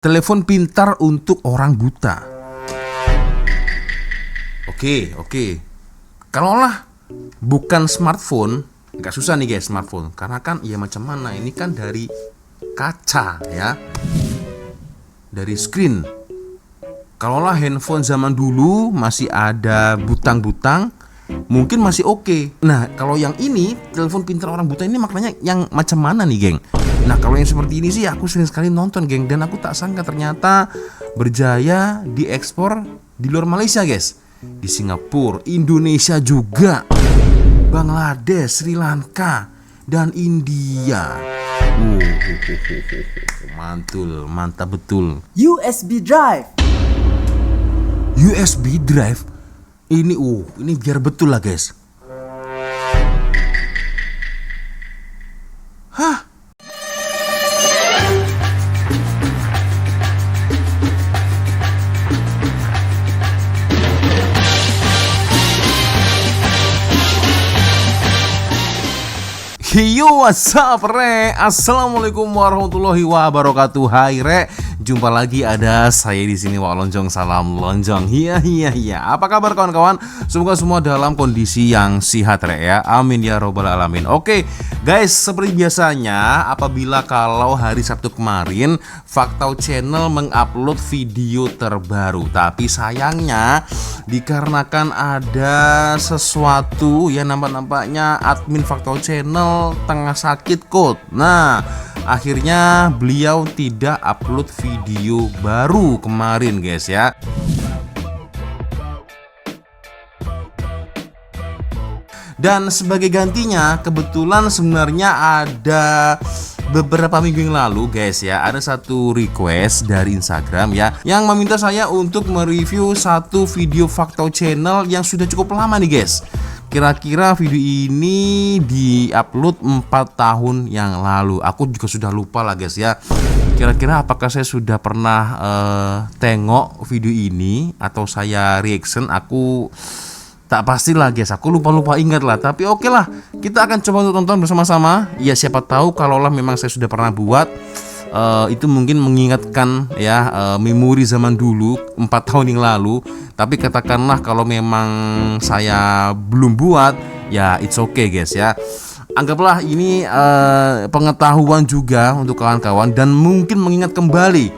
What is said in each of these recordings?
Telepon pintar untuk orang buta. Oke. Kalaulah bukan smartphone, nggak susah nih guys smartphone. Karena kan ya macam mana, ini kan dari kaca ya, dari screen. Kalaulah handphone zaman dulu masih ada butang-butang, mungkin masih oke. Nah kalau yang ini telepon pintar orang buta ini maknanya yang macam mana nih geng? Nah kalau yang seperti ini sih aku sering sekali nonton geng, dan aku tak sangka ternyata berjaya diekspor di luar Malaysia guys, di Singapura, Indonesia juga, Bangladesh, Sri Lanka, dan India. Mantul, mantap betul. USB drive. USB drive ini biar betul lah guys. Hah? Yo, what's up, Re? Assalamualaikum warahmatullahi wabarakatuh. Hai, Re. Jumpa lagi ada saya di sini, Wak Lonjong. Salam lonjong. Iya. Apa kabar kawan-kawan? Semoga semua dalam kondisi yang sehat, Re ya. Amin ya robbal alamin. Oke, guys, seperti biasanya apabila kalau hari Sabtu kemarin Faktau Channel mengupload video terbaru, tapi sayangnya dikarenakan ada sesuatu ya, nampaknya admin Faktau Channel tengah sakit kod. Nah, akhirnya beliau tidak upload video baru kemarin guys ya. Dan sebagai gantinya kebetulan sebenarnya ada beberapa minggu yang lalu guys ya, ada satu request dari Instagram ya, yang meminta saya untuk mereview satu video Faktau Channel yang sudah cukup lama nih guys. Kira-kira video ini di-upload 4 tahun yang lalu. Aku juga sudah lupa lah guys ya. Kira-kira apakah saya sudah pernah tengok video ini atau saya reaction, aku tak pastilah guys, aku lupa ingat lah. Tapi oke lah, kita akan coba untuk tonton bersama-sama. Ya siapa tahu kalaulah memang saya sudah pernah buat, itu mungkin mengingatkan ya memori zaman dulu 4 tahun yang lalu. Tapi katakanlah kalau memang saya belum buat, ya it's okay guys ya. Anggaplah ini pengetahuan juga untuk kawan-kawan, dan mungkin mengingat kembali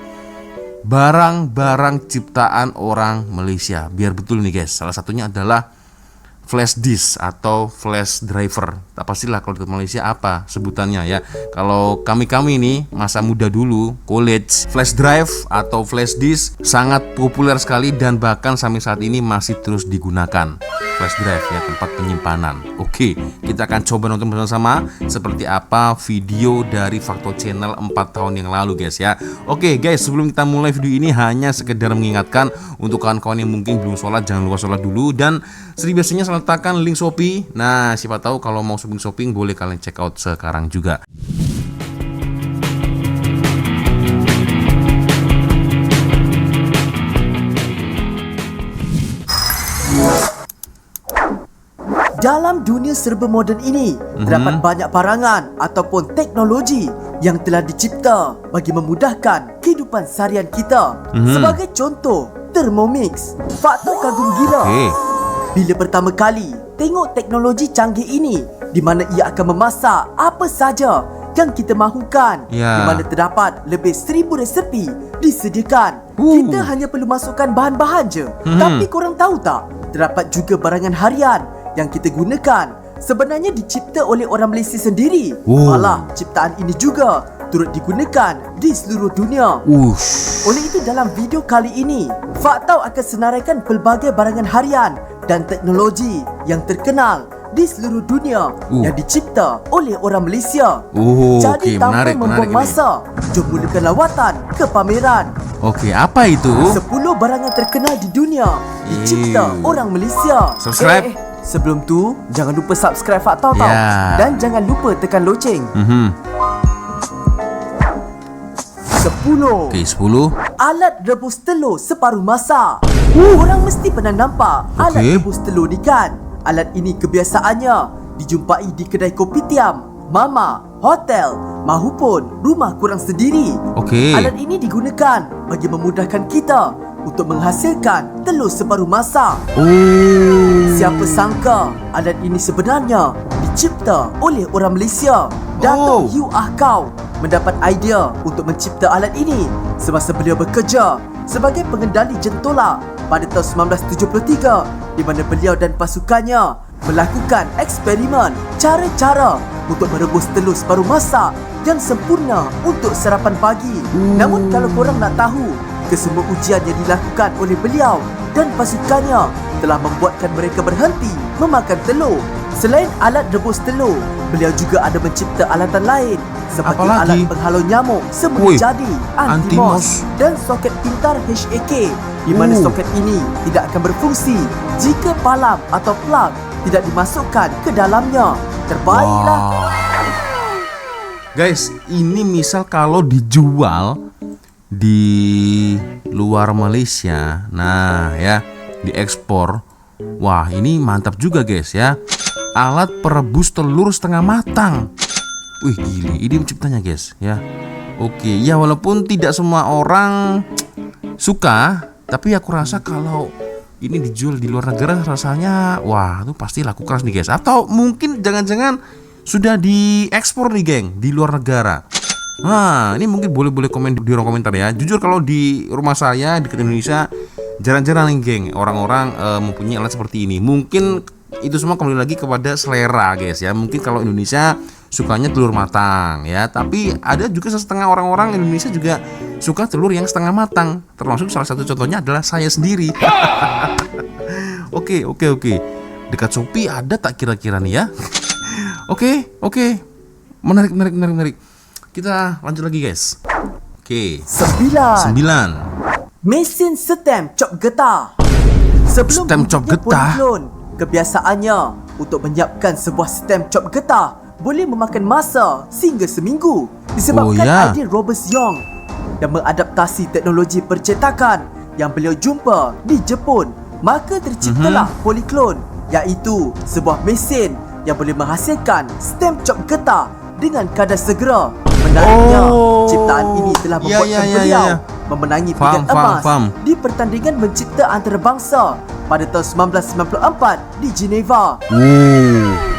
barang-barang ciptaan orang Malaysia. Biar betul nih guys, salah satunya adalah flash disk atau flash driver. Tak pastilah kalau di Malaysia apa sebutannya ya. Kalau kami ini masa muda dulu, college, flash drive atau flash disk sangat populer sekali, dan bahkan sampai saat ini masih terus digunakan. Flash drive ya, tempat penyimpanan. Oke, kita akan coba nonton bersama-sama seperti apa video dari Faktau Channel 4 tahun yang lalu guys ya. Oke guys, sebelum kita mulai video ini hanya sekedar mengingatkan untuk kawan-kawan yang mungkin belum sholat, jangan lupa sholat dulu. Dan seperti biasanya saya letakkan link Shopee. Nah siapa tahu kalau mau shopping boleh kalian check out sekarang juga. Dalam dunia serba moden ini, terdapat banyak barangan ataupun teknologi yang telah dicipta bagi memudahkan kehidupan seharian kita. Sebagai contoh, Thermomix. Faktau kagum gila bila pertama kali tengok teknologi canggih ini, di mana ia akan memasak apa saja yang kita mahukan, di mana terdapat lebih 1000 resepi disediakan. Kita hanya perlu masukkan bahan-bahan je. Tapi korang tahu tak, terdapat juga barangan harian yang kita gunakan sebenarnya dicipta oleh orang Malaysia sendiri. Malah ciptaan ini juga turut digunakan di seluruh dunia. Oleh itu dalam video kali ini, Faktau akan senaraikan pelbagai barangan harian dan teknologi yang terkenal di seluruh dunia yang dicipta oleh orang Malaysia. Jadi tanpa membuang masa, jom mulakan lawatan ke pameran. Apa itu? 10 barangan terkenal di dunia dicipta orang Malaysia. Subscribe. Sebelum tu, jangan lupa subscribe Faktau tau. Dan jangan lupa tekan loceng. 10. 10. Alat rebus telur separuh masak. Orang mesti pernah nampak alat rebus telur ni kan? Alat ini kebiasaannya dijumpai di kedai kopitiam, mama hotel mahupun rumah kurang sendiri. Okey. Alat ini digunakan bagi memudahkan kita untuk menghasilkan telur separuh masak. Siapa sangka alat ini sebenarnya dicipta oleh orang Malaysia. Dato' Yu Ah Kau mendapat idea untuk mencipta alat ini semasa beliau bekerja sebagai pengendali jentola pada tahun 1973, di mana beliau dan pasukannya melakukan eksperimen cara-cara untuk merebus telur separuh masak yang sempurna untuk sarapan pagi. Namun kalau korang nak tahu, kesemua ujian yang dilakukan oleh beliau dan pasukannya telah membuatkan mereka berhenti memakan telur. Selain alat rebus telur, beliau juga ada mencipta alatan lain seperti Apalagi? alat penghalau nyamuk semu Oi, jadi anti-moss dan soket pintar HAK, di mana soket ini tidak akan berfungsi jika palam atau plug tidak dimasukkan ke dalamnya. Terbaiklah. Guys, ini misal kalau dijual di luar Malaysia, nah ya, diekspor. Wah, ini mantap juga guys ya. Alat perebus telur setengah matang. Wih, gili, ini penciptanya guys ya. Oke, ya walaupun tidak semua orang suka, tapi aku rasa kalau ini dijual di luar negara rasanya, wah, itu pasti laku keras nih guys. Atau mungkin jangan-jangan sudah diekspor nih geng di luar negara. Nah, ini mungkin boleh komen di ruang komentar ya. Jujur kalau di rumah saya dekat Indonesia jarang-jarang nih geng orang-orang mempunyai alat seperti ini. Mungkin itu semua kembali lagi kepada selera guys ya. Mungkin kalau Indonesia sukanya telur matang ya, tapi ada juga setengah orang-orang Indonesia juga suka telur yang setengah matang. Termasuk salah satu contohnya adalah saya sendiri. Oke. Dekat Shopee ada tak kira-kira nih ya? Oke. Menarik. Kita lanjut lagi guys. Oke. 9. Mesin stem cop getah. Sebelum Stem cop wujudnya getah? poliklon, kebiasaannya untuk menyiapkan sebuah stem cop getah boleh memakan masa sehingga seminggu disebabkan idea Robert Young yang mengadaptasi teknologi percetakan yang beliau jumpa di Jepun. Maka terciptalah poliklon, iaitu sebuah mesin yang boleh menghasilkan stem cop getah dengan kadar segera. Menariknya, ciptaan ini telah membuatkan beliau memenangi pingat emas di pertandingan mencipta antarabangsa pada tahun 1994 di Geneva.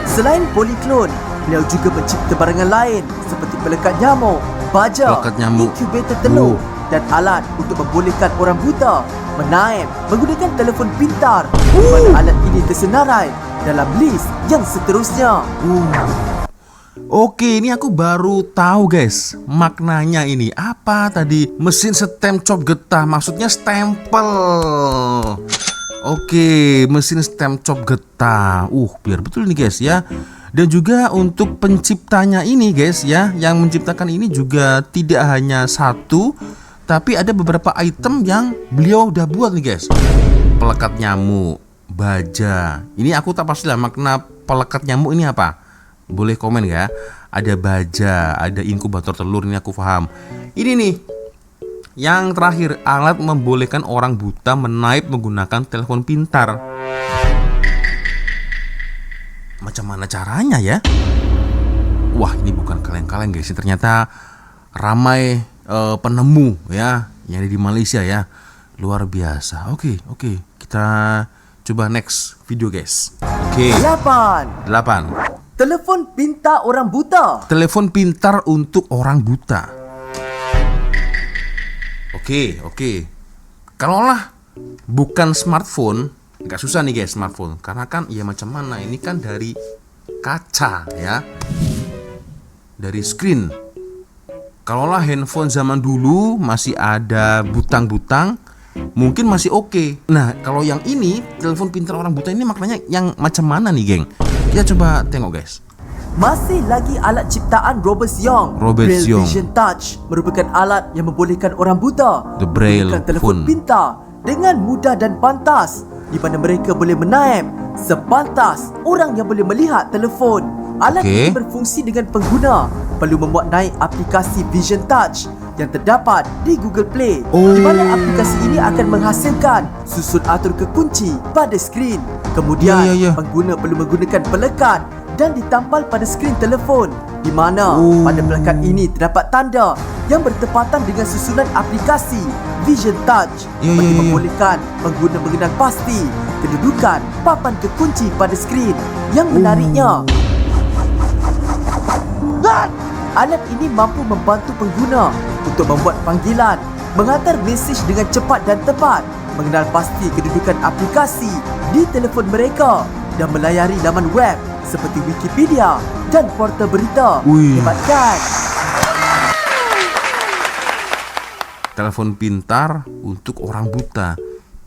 Selain poliklon, beliau juga mencipta barangan lain seperti pelekat nyamuk, baja, inkubator telur dan alat untuk membolehkan orang buta menaip menggunakan telefon pintar, di mana alat ini tersenarai dalam list yang seterusnya. Oke, ini aku baru tahu guys maknanya ini. Apa tadi? Mesin stem cop getah, maksudnya stempel. Oke, mesin stem cop getah. Biar betul nih guys ya. Dan juga untuk penciptanya ini guys ya, yang menciptakan ini juga tidak hanya satu, tapi ada beberapa item yang beliau udah buat nih guys. Pelekat nyamuk, baja. Ini aku tak pastilah makna pelekat nyamuk ini apa. Boleh komen ya. Ada baja, ada inkubator telur, ini aku paham. Ini nih yang terakhir, alat membolehkan orang buta menaip menggunakan telepon pintar. Macam mana caranya ya? Wah, ini bukan kaleng-kaleng guys. Ternyata ramai penemu ya yang ada di Malaysia ya. Luar biasa. Oke. Kita coba next video guys. Oke. 8. Telefon pintar orang buta. Telepon pintar untuk orang buta. Oke. Kalaulah bukan smartphone, nggak susah nih guys smartphone. Karena kan ya macam mana, ini kan dari kaca ya, dari screen. Kalaulah handphone zaman dulu masih ada butang-butang, mungkin masih oke. Nah, kalau yang ini telepon pintar orang buta ini maknanya yang macam mana nih geng? Kita coba tengok guys. Masih lagi alat ciptaan Robert Young. Braille Vision Touch merupakan alat yang membolehkan orang buta The Braille menggunakan telefon pintar dengan mudah dan pantas, di mana mereka boleh menaip sepantas orang yang boleh melihat telefon. Alat ini berfungsi dengan pengguna perlu memuat naik aplikasi Vision Touch yang terdapat di Google Play, di mana aplikasi ini akan menghasilkan susun atur kekunci pada skrin. Kemudian pengguna perlu menggunakan pelekat dan ditampal pada skrin telefon, di mana pada pelekat ini terdapat tanda yang bertepatan dengan susunan aplikasi Vision Touch bagi membolehkan pengguna mengenal pasti kedudukan papan kekunci pada skrin. Yang menariknya, alat ini mampu membantu pengguna untuk membuat panggilan, menghantar mesej dengan cepat dan tepat, mengenal pasti kedudukan aplikasi di telefon mereka dan melayari laman web seperti Wikipedia dan portal berita. Hebat kan? Telepon pintar untuk orang buta.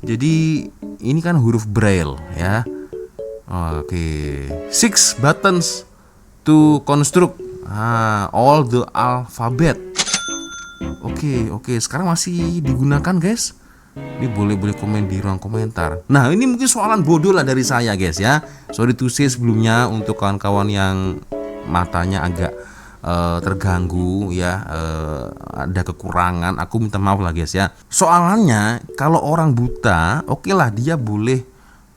Jadi ini kan huruf braille ya. Oke. 6 buttons to construct all the alphabet. Oke. Sekarang masih digunakan, guys. Ini boleh komen di ruang komentar. Nah, ini mungkin soalan bodoh lah dari saya, guys ya. Sorry to say sebelumnya untuk kawan-kawan yang matanya agak terganggu ya, ada kekurangan, aku minta maaf lah guys ya. Soalannya kalau orang buta, oke lah dia boleh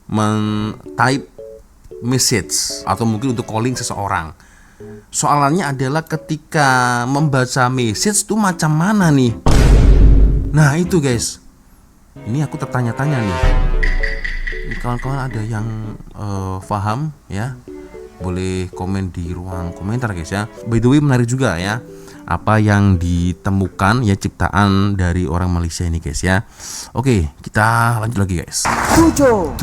men-type message atau mungkin untuk calling seseorang. Soalannya adalah ketika membaca message itu macam mana nih? Nah itu guys, ini aku tertanya-tanya nih. Ini kawan-kawan ada yang paham ya? Boleh komen di ruang komentar guys ya. By the way menarik juga ya apa yang ditemukan ya ciptaan dari orang Malaysia ini guys ya. Oke, kita lanjut lagi guys. 7.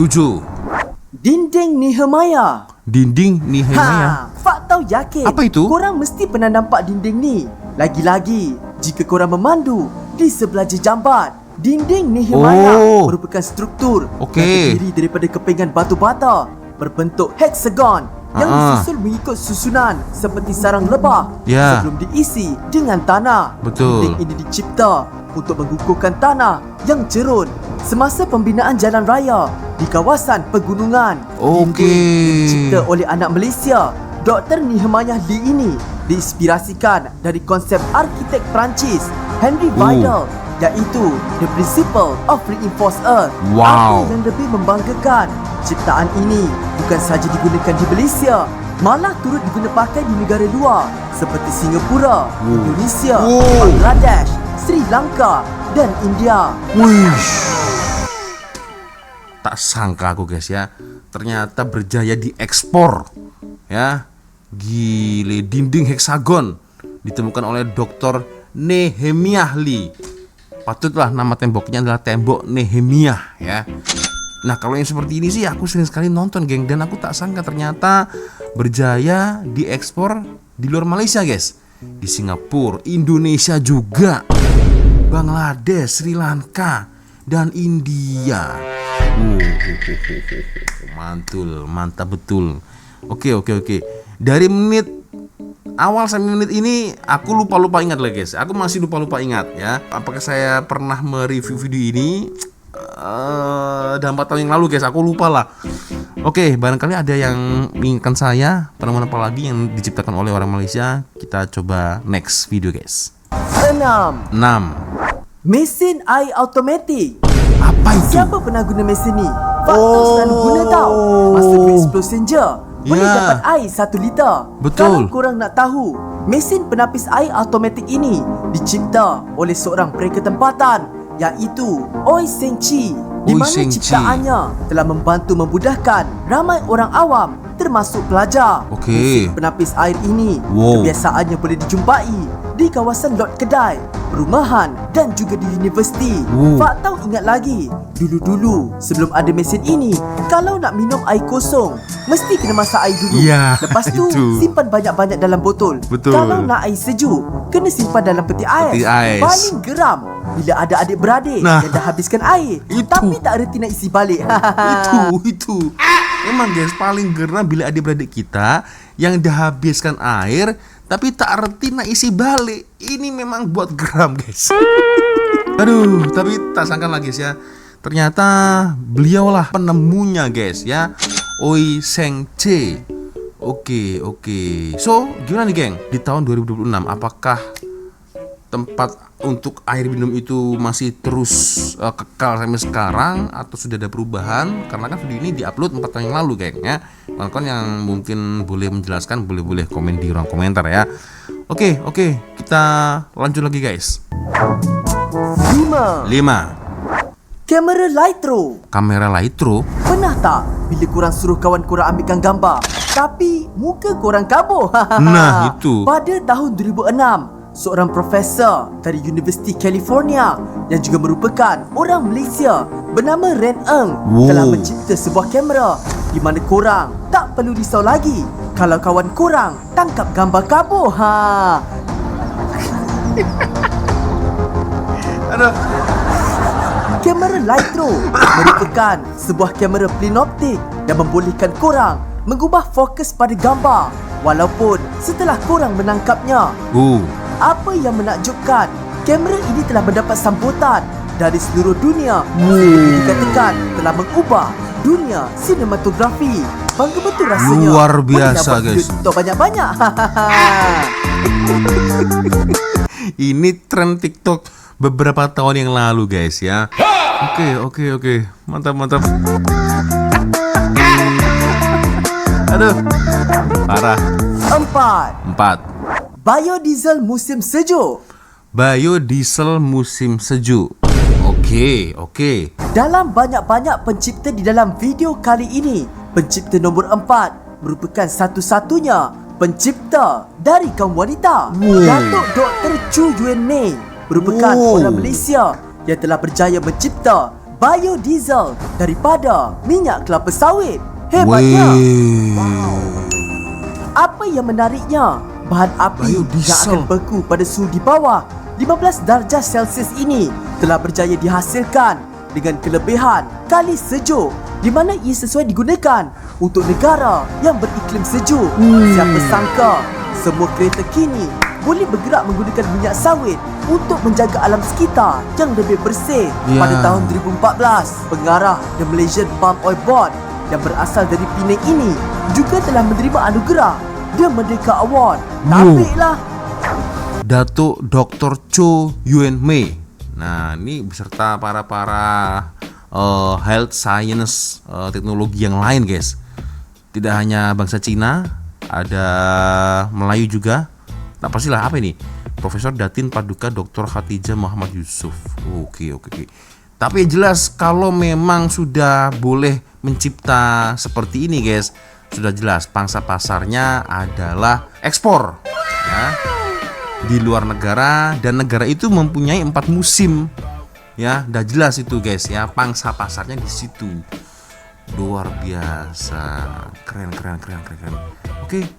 Dinding Nehemiah. Dinding Nehemiah. Fak tahu yakin. Apa itu? Korang mesti pernah nampak dinding ni. Lagi-lagi jika korang memandu di sebelah jejambat. Dinding Nehemiah merupakan struktur yang terdiri daripada kepingan batu bata berbentuk heksagon yang disusun mengikut susunan seperti sarang lebah sebelum diisi dengan tanah. Dinding ini dicipta untuk mengukuhkan tanah yang cerun semasa pembinaan jalan raya di kawasan pegunungan. Dinding dicipta oleh anak Malaysia, Dr. Nehemiah Lee ini diinspirasikan dari konsep arkitek Perancis Henry Vidal, iaitu The Principle of Reinforced Earth. Apa yang lebih membanggakan, ciptaan ini bukan sahaja digunakan di Malaysia, malah turut diguna pakai di negara luar seperti Singapura, Indonesia, Bangladesh, Sri Lanka dan India. Tak sangka aku guys ya, ternyata berjaya diekspor ya. Gile, dinding heksagon ditemukan oleh Dr. Nehemiah Lee. Patutlah nama temboknya adalah tembok Nehemiah ya. Nah kalau yang seperti ini sih aku sering sekali nonton geng, dan aku tak sangka ternyata berjaya diekspor di luar Malaysia guys. Di Singapura, Indonesia juga, Bangladesh, Sri Lanka dan India. Mantul, mantap betul. Oke. Dari menit awal sampai menit ini aku lupa ingat lagi guys. Aku masih lupa ingat ya. Apakah saya pernah mereview video ini udah 4 tahun yang lalu guys, aku lupa lah. Oke, barangkali ada yang mengingatkan saya penemuan apa lagi yang diciptakan oleh orang Malaysia. Kita coba next video guys. 6. Mesin air automatik. Apa itu? Siapa pernah guna mesin ni? Faktor selalu guna tau. Masa bereksplosi je boleh dapat air 1 liter. Kalau korang nak tahu, mesin penapis air automatik ini dicipta oleh seorang pereka tempatan, iaitu Oi Seng Chi, di mana ciptaannya telah membantu memudahkan ramai orang awam termasuk pelajar. Mesin penapis air ini kebiasaannya boleh dijumpai di kawasan lot kedai, perumahan dan juga di universiti. Fak tahu ingat lagi, dulu-dulu sebelum ada mesin ini, kalau nak minum air kosong mesti kena masak air dulu. Lepas tu simpan banyak-banyak dalam botol. Kalau nak air sejuk, kena simpan dalam peti ais. Paling geram bila ada adik-beradik yang dah habiskan air tapi tak reti nak isi balik. Itu memang guys, paling geram bila adik-beradik kita yang dah habiskan air tapi tak reti nak isi balik. Ini memang buat geram guys. Aduh, tapi tak sangka lagi guys ya, ternyata beliaulah penemunya guys ya, Oi Seng Chi. Oke. So gimana nih geng, di tahun 2026 apakah tempat untuk air minum itu masih terus kekal sampai sekarang atau sudah ada perubahan? Karena kan video ini diupload 4 tahun yang lalu kayaknya. Kawan-kawan yang mungkin boleh menjelaskan, boleh komen di ruang komentar ya. Oke, kita lanjut lagi guys. 5. 5. Kamera Lytro. Kamera Lytro. Pernah tak bila korang suruh kawan korang ambilkan gambar, tapi muka korang kabur? Nah, itu. Pada tahun 2006, seorang profesor dari Universiti California yang juga merupakan orang Malaysia bernama Ren Eng telah mencipta sebuah kamera di mana korang tak perlu risau lagi kalau kawan korang tangkap gambar kabur. Aduh. Kamera Lytro merupakan sebuah kamera plenoptik yang membolehkan korang mengubah fokus pada gambar walaupun setelah korang menangkapnya. Apa yang menakjubkan, kamera ini telah mendapat sambutan dari seluruh dunia sehingga dikatakan telah mengubah dunia sinematografi. Bangga betul rasanya. Luar biasa guys. Banyak-banyak. Ini tren TikTok beberapa tahun yang lalu guys ya. Oke. Mantap. Aduh. Parah. 4. Biodiesel musim sejuk. Biodiesel musim sejuk. Oke. Dalam banyak-banyak pencipta di dalam video kali ini, pencipta nombor 4 merupakan satu-satunya pencipta dari kaum wanita. Datuk Dr. Chu Yuen Mei merupakan orang Malaysia yang telah berjaya mencipta biodiesel daripada minyak kelapa sawit. Hebatnya. Apa yang menariknya, bahan api yang akan beku pada suhu di bawah 15 darjah Celsius ini telah berjaya dihasilkan dengan kelebihan kali sejuk di mana ia sesuai digunakan untuk negara yang beriklim sejuk. Siapa sangka semua kereta kini boleh bergerak menggunakan minyak sawit untuk menjaga alam sekitar yang lebih bersih. Pada tahun 2014, pengarah The Malaysian Palm Oil Board yang berasal dari Penang ini juga telah menerima anugerah The Merdeka Award. Tampiklah Datuk Dr. Cho Yuen Mei. Nah, ini beserta para health science teknologi yang lain guys. Tidak hanya bangsa Cina, ada Melayu juga. Nah, pastilah apa ini? Profesor Datin Paduka Dr. Khatijah Muhammad Yusuf. Oke. Tapi jelas kalau memang sudah boleh mencipta seperti ini guys, sudah jelas pangsa pasarnya adalah ekspor ya, di luar negara, dan negara itu mempunyai 4 musim ya. Udah jelas itu guys ya, pangsa pasarnya di situ. Luar biasa. Keren.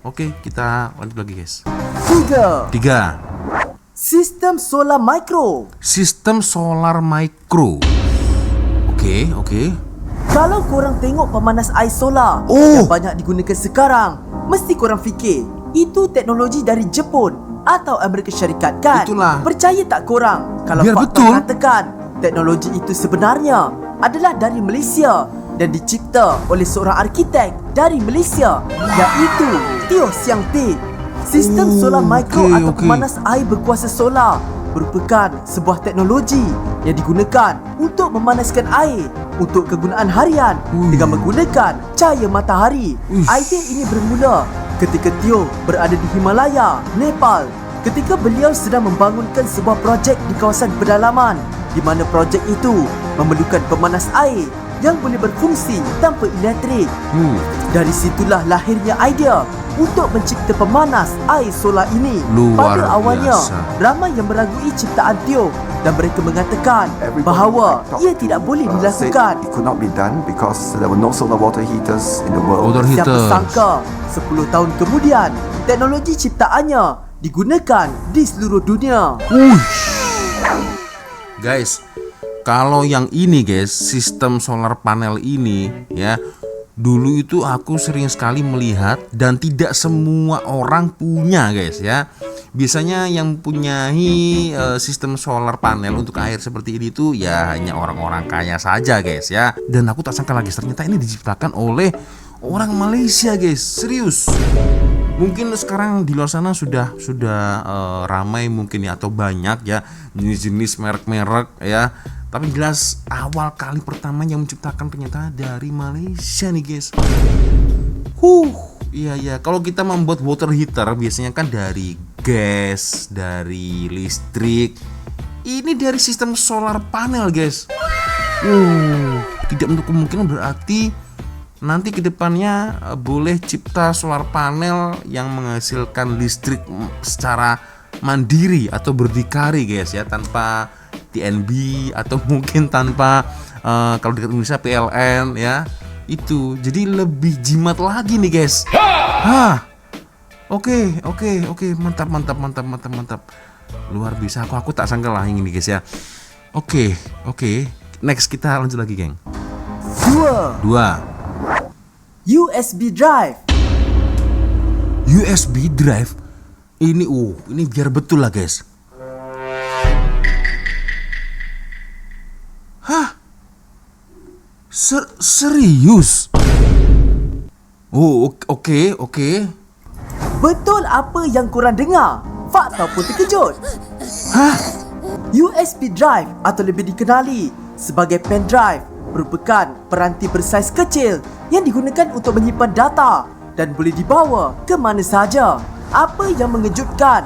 Oke, kita lanjut lagi guys. 3. Sistem solar mikro. Sistem solar mikro. Oke. Kalau korang tengok pemanas air solar yang banyak digunakan sekarang, mesti korang fikir itu teknologi dari Jepun atau Amerika Syarikat kan? Itulah. Percaya tak korang kalau Biar fakta betul. mengatakan teknologi itu sebenarnya adalah dari Malaysia dan dicipta oleh seorang arkitek dari Malaysia, iaitu Teo Siang Tee. Sistem solar mikro atau pemanas air berkuasa solar merupakan sebuah teknologi yang digunakan untuk memanaskan air untuk kegunaan harian dengan menggunakan cahaya matahari. Idea ini bermula ketika Teo berada di Himalaya, Nepal, ketika beliau sedang membangunkan sebuah projek di kawasan pedalaman di mana projek itu memerlukan pemanas air yang boleh berfungsi tanpa elektrik. Dari situlah lahirnya idea untuk mencipta pemanas air solar ini. Luar Pada awalnya, biasa. ramai yang meragui ciptaan Teo dan mereka mengatakan bahawa ia tidak boleh dilakukan. It could not be done because there were no solar water heaters in the world. Siapa sangka 10 tahun kemudian teknologi ciptaannya digunakan di seluruh dunia. Guys, kalau yang ini guys, sistem solar panel ini ya, dulu itu aku sering sekali melihat dan tidak semua orang punya guys ya. Biasanya yang mempunyai sistem solar panel untuk air seperti ini tuh ya hanya orang-orang kaya saja guys ya. Dan aku tak sangka lagi ternyata ini diciptakan oleh orang Malaysia guys, serius. Mungkin sekarang di luar sana sudah ramai mungkin ya, atau banyak ya jenis-jenis merek-merek ya. Tapi jelas awal kali pertama yang menciptakan ternyata dari Malaysia nih guys. Iya. Kalau kita membuat water heater biasanya kan dari gas, dari listrik. Ini dari sistem solar panel guys. Tidak menutup kemungkinan berarti nanti kedepannya boleh cipta solar panel yang menghasilkan listrik secara mandiri atau berdikari guys ya, tanpa TNB atau mungkin tanpa kalau di Indonesia PLN ya. Itu jadi lebih jimat lagi nih guys. Oke, mantap. Luar biasa, aku tak sangka lah ini guys ya. Oke. Next kita lanjut lagi geng. 2. USB drive. USB drive. Ini biar betul lah guys. Serius? Oke. Betul apa yang korang dengar? Fakta pun terkejut. USB drive atau lebih dikenali sebagai pen drive merupakan peranti bersaiz kecil yang digunakan untuk menyimpan data dan boleh dibawa ke mana sahaja. Apa yang mengejutkan?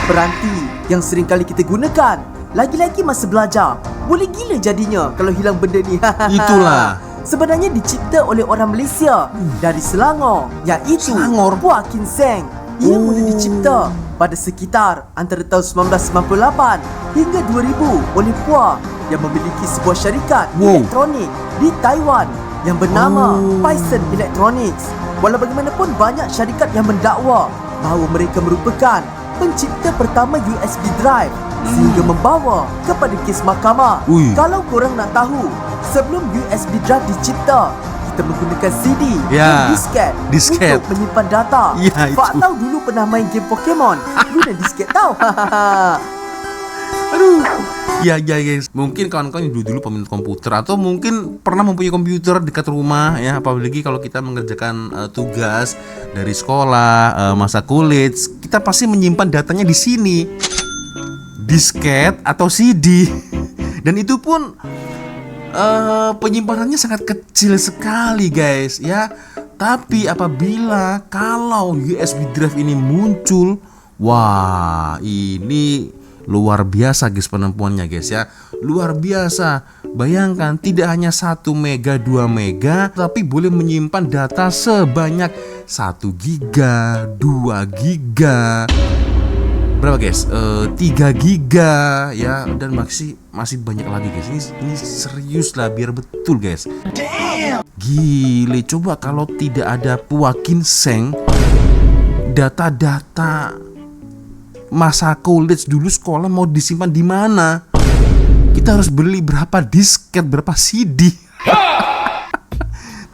Peranti yang sering kali kita gunakan, lagi-lagi masa belajar, boleh gila jadinya kalau hilang benda ni. Itulah. Sebenarnya dicipta oleh orang Malaysia dari Selangor, iaitu Puah Kin Seng. Ia mula dicipta pada sekitar antara tahun 1998 hingga 2000 oleh Puah yang memiliki sebuah syarikat elektronik di Taiwan yang bernama Phison Electronics. Walau bagaimanapun banyak syarikat yang mendakwa bahawa mereka merupakan pencipta pertama USB drive sehingga membawa kepada kes mahkamah. Kalau korang nak tahu, sebelum USB drive dicipta, kita menggunakan CD dan disket untuk menyimpan data. Fak tahu dulu pernah main game Pokemon guna disket tau. Aduh. Ya guys, mungkin kawan-kawan yang dulu peminat komputer atau mungkin pernah mempunyai komputer dekat rumah ya, apalagi kalau kita mengerjakan tugas dari sekolah, masa college, kita pasti menyimpan datanya di sini, disket atau CD. Dan itu pun penyimpanannya sangat kecil sekali guys ya. Tapi apabila kalau USB drive ini muncul, wah ini luar biasa guys penemuannya guys ya. Luar biasa. Bayangkan tidak hanya 1 mega 2 mega, tapi boleh menyimpan data sebanyak 1 giga, 2 giga, berapa guys? 3 giga ya, dan masih banyak lagi guys. Ini serius lah, biar betul guys. Gile, coba kalau tidak ada Puah Kin Seng, data-data masa college dulu sekolah mau disimpan di mana? Kita harus beli berapa disket, berapa CD.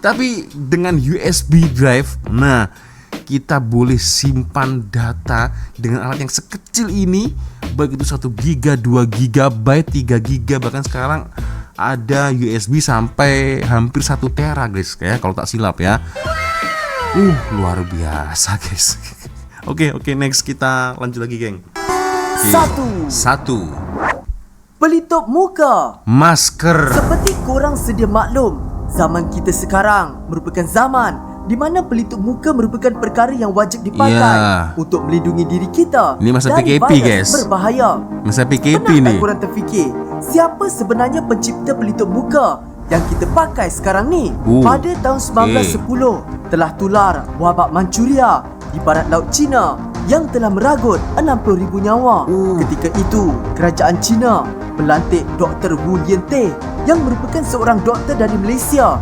Tapi dengan USB drive, nah kita boleh simpan data dengan alat yang sekecil ini, baik itu 1 giga, 2 gigabyte, 3 giga, bahkan sekarang ada USB sampai hampir 1 tera guys ya, kalau tak silap ya. Luar biasa guys. Oke, next kita lanjut lagi geng. 1. Pelitup muka. Masker. Seperti korang sedia maklum, zaman kita sekarang merupakan zaman di mana pelitup muka merupakan perkara yang wajib dipakai untuk melindungi diri kita. Ini masa dari PKP virus guys. berbahaya. Masa PKP Pernah nih. tak korang terfikir siapa sebenarnya pencipta pelitup muka yang kita pakai sekarang ni? Pada tahun 1910 telah tular wabak Manchuria di barat laut China yang telah meragut 60,000 nyawa. Ketika itu, kerajaan China melantik Dr. Wu Liante yang merupakan seorang doktor dari Malaysia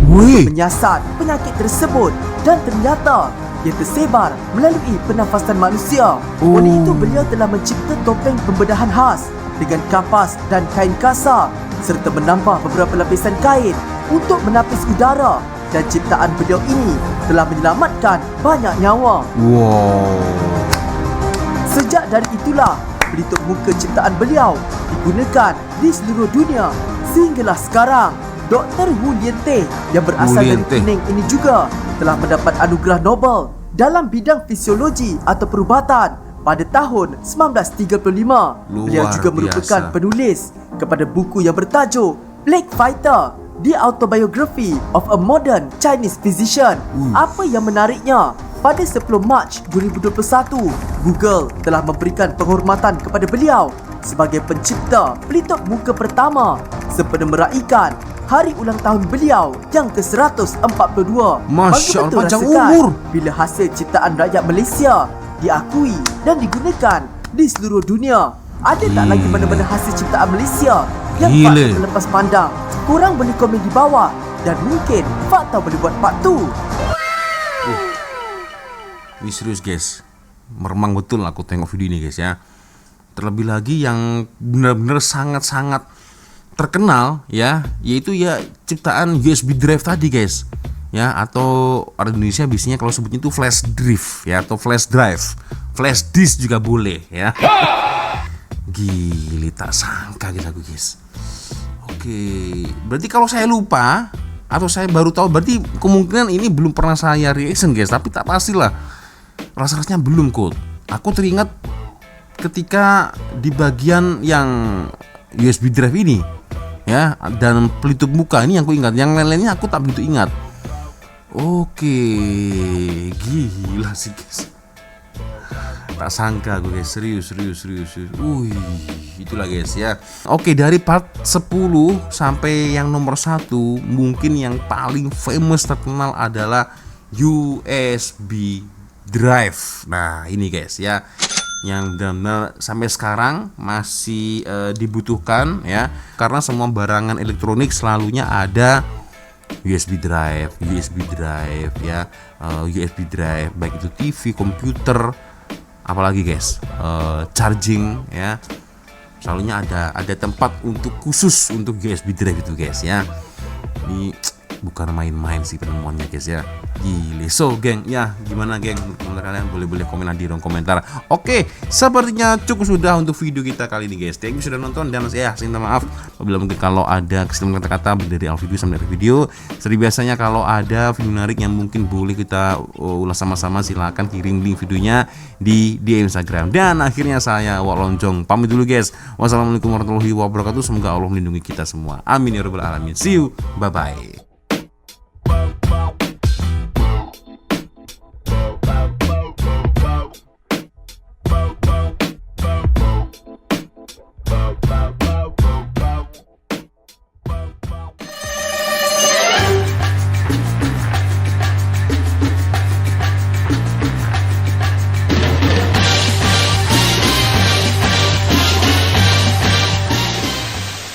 untuk menyiasat penyakit tersebut, dan ternyata ia tersebar melalui pernafasan manusia. Oleh itu, beliau telah mencipta topeng pembedahan khas dengan kapas dan kain kasar serta menambah beberapa lapisan kain untuk menapis udara, dan ciptaan beliau ini telah menyelamatkan banyak nyawa. Sejak dari itulah pelitup muka ciptaan beliau digunakan di seluruh dunia sehinggalah sekarang. Dr. Wu Liante yang berasal dari Penang ini juga telah mendapat anugerah Nobel dalam bidang fisiologi atau perubatan pada tahun 1935. Beliau juga merupakan biasa. penulis kepada buku yang bertajuk Plague Fighter, The Autobiography of a Modern Chinese Physician. Apa yang menariknya, pada 10 Mac 2021, Google telah memberikan penghormatan kepada beliau sebagai pencipta pelitup muka pertama sempena meraihkan hari ulang tahun beliau yang ke-142. Masya Allah, Betul panjang rasakan umur. bila hasil ciptaan rakyat Malaysia diakui dan digunakan di seluruh dunia. Ada tak lagi mana-mana hasil ciptaan Malaysia yang Gila. patut melepas pandang? Korang boleh komen di bawah dan mungkin Fakta boleh buat part 2. Ini serius guys, meremang betul aku tengok video ini guys ya. Terlebih lagi yang benar-benar sangat-sangat terkenal ya, yaitu ya ciptaan USB drive tadi guys ya, atau orang Indonesia biasanya kalau sebutnya itu flash drive ya, atau flash drive, flash disk juga boleh ya. Gili, tak sangka guys aku guys. Oke, berarti kalau saya lupa atau saya baru tahu, berarti kemungkinan ini belum pernah saya reaction guys, tapi tak pastilah, rasa-rasanya belum kok. Aku teringat ketika di bagian yang USB drive ini ya, dan pelitup muka ini yang aku ingat, yang lain-lainnya aku tak begitu ingat. Oke, gila sih guys, tak sangka aku guys, serius. Itulah guys ya. Oke, dari part 10 sampai yang nomor 1, mungkin yang paling famous terkenal adalah USB drive. Nah ini guys ya, yang benar-benar sampai sekarang masih dibutuhkan ya, karena semua barangan elektronik selalunya ada USB drive ya, USB drive baik itu TV, komputer, apalagi guys charging ya, selalunya ada tempat untuk khusus untuk USB drive itu guys ya. Ini bukan main-main sih penemuannya guys ya, gile. So geng ya, gimana geng menurut kalian? Boleh komen di kolom komentar. Oke, sepertinya cukup sudah untuk video kita kali ini guys. Thank you sudah nonton, dan saya minta maaf apabila mungkin kalau ada kesalahan kata-kata dari awal video sampai akhir video. Seperti biasanya kalau ada video menarik yang mungkin boleh kita ulas sama-sama, silahkan kirim link videonya di Instagram. Dan akhirnya saya Wak Lonjong pamit dulu guys. Wassalamualaikum warahmatullahi wabarakatuh. Semoga Allah melindungi kita semua. Amin ya rabbal alamin. See you, bye bye.